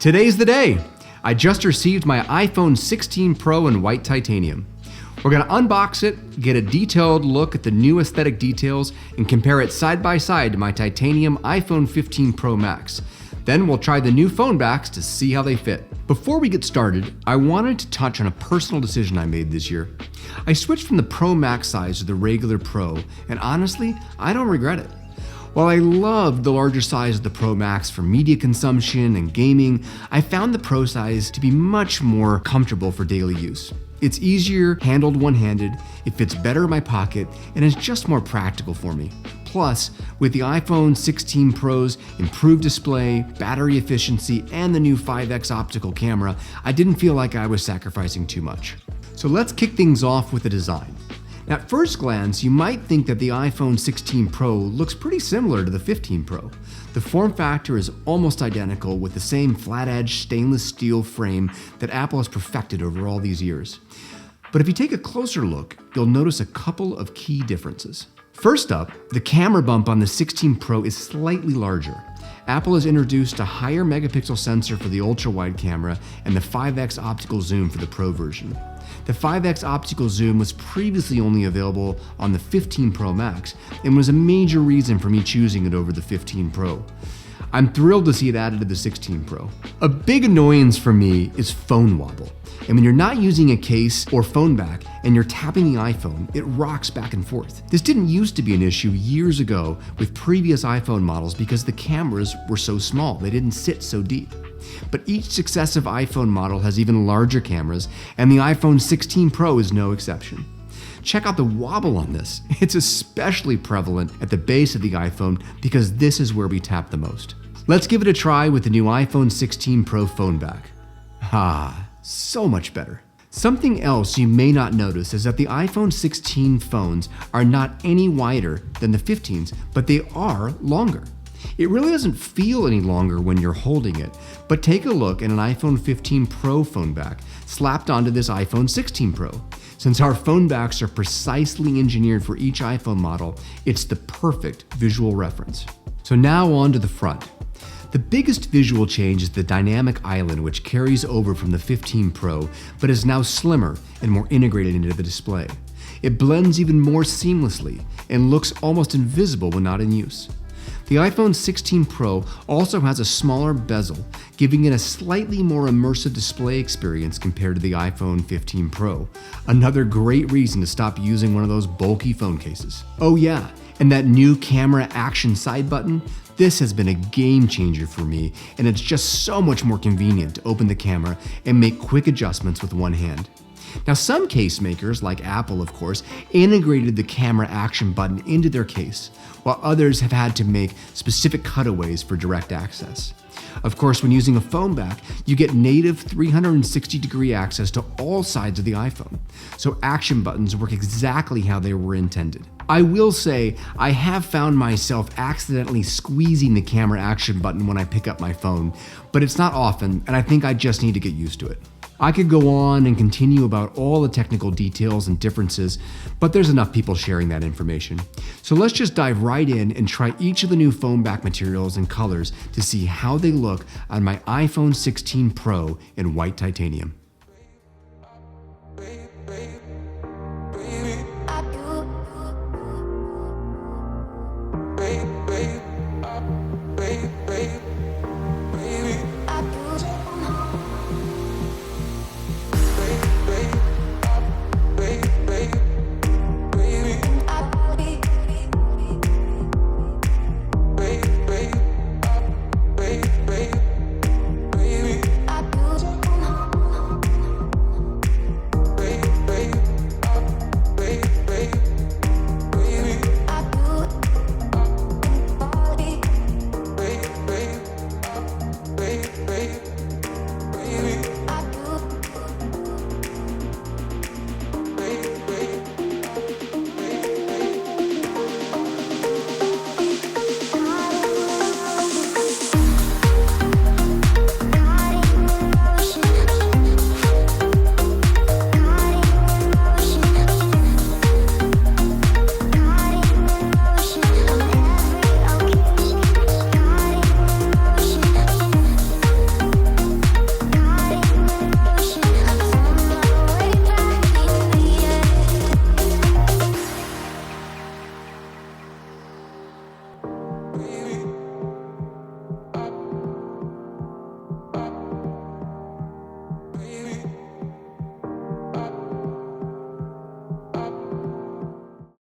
Today's the day. I just received my iPhone 16 Pro in white titanium. We're gonna unbox it, get a detailed look at the new aesthetic details, and compare it side by side to my titanium iPhone 15 Pro Max. Then we'll try the new PhoneBacks to see how they fit. Before we get started, I wanted to touch on a personal decision I made this year. I switched from the Pro Max size to the regular Pro, and honestly, I don't regret it. While I loved the larger size of the Pro Max for media consumption and gaming, I found the Pro size to be much more comfortable for daily use. It's easier handled one-handed, it fits better in my pocket, and is just more practical for me. Plus, with the iPhone 16 Pro's improved display, battery efficiency, and the new 5x optical camera, I didn't feel like I was sacrificing too much. So let's kick things off with the design. At first glance, you might think that the iPhone 16 Pro looks pretty similar to the 15 Pro. The form factor is almost identical with the same flat-edge stainless steel frame that Apple has perfected over all these years. But if you take a closer look, you'll notice a couple of key differences. First up, the camera bump on the 16 Pro is slightly larger. Apple has introduced a higher megapixel sensor for the ultra-wide camera and the 5x optical zoom for the Pro version. The 5x optical zoom was previously only available on the 15 Pro Max and was a major reason for me choosing it over the 15 Pro. I'm thrilled to see it added to the 16 Pro. A big annoyance for me is PhoneWobble. And when you're not using a case or PhoneBack and you're tapping the iPhone, it rocks back and forth. This didn't used to be an issue years ago with previous iPhone models because the cameras were so small, they didn't sit so deep. But each successive iPhone model has even larger cameras, and the iPhone 16 Pro is no exception. Check out the wobble on this. It's especially prevalent at the base of the iPhone because this is where we tap the most. Let's give it a try with the new iPhone 16 Pro PhoneBack. So much better. Something else you may not notice is that the iPhone 16 phones are not any wider than the 15s, but they are longer. It really doesn't feel any longer when you're holding it, but take a look at an iPhone 15 Pro PhoneBack slapped onto this iPhone 16 Pro. Since our PhoneBacks are precisely engineered for each iPhone model, it's the perfect visual reference. So now on to the front. The biggest visual change is the dynamic island, which carries over from the 15 Pro, but is now slimmer and more integrated into the display. It blends even more seamlessly and looks almost invisible when not in use. The iPhone 16 Pro also has a smaller bezel, giving it a slightly more immersive display experience compared to the iPhone 15 Pro. Another great reason to stop using one of those bulky phone cases. Oh yeah, and that new camera action side button? This has been a game changer for me, and it's just so much more convenient to open the camera and make quick adjustments with one hand. Now, some case makers, like Apple of course, integrated the camera action button into their case, while others have had to make specific cutaways for direct access. Of course, when using a PhoneBack, you get native 360-degree access to all sides of the iPhone, so action buttons work exactly how they were intended. I will say, I have found myself accidentally squeezing the camera action button when I pick up my phone, but it's not often, and I think I just need to get used to it. I could go on and continue about all the technical details and differences, but there's enough people sharing that information. So let's just dive right in and try each of the new PhoneBack materials and colors to see how they look on my iPhone 16 Pro in white titanium. baby.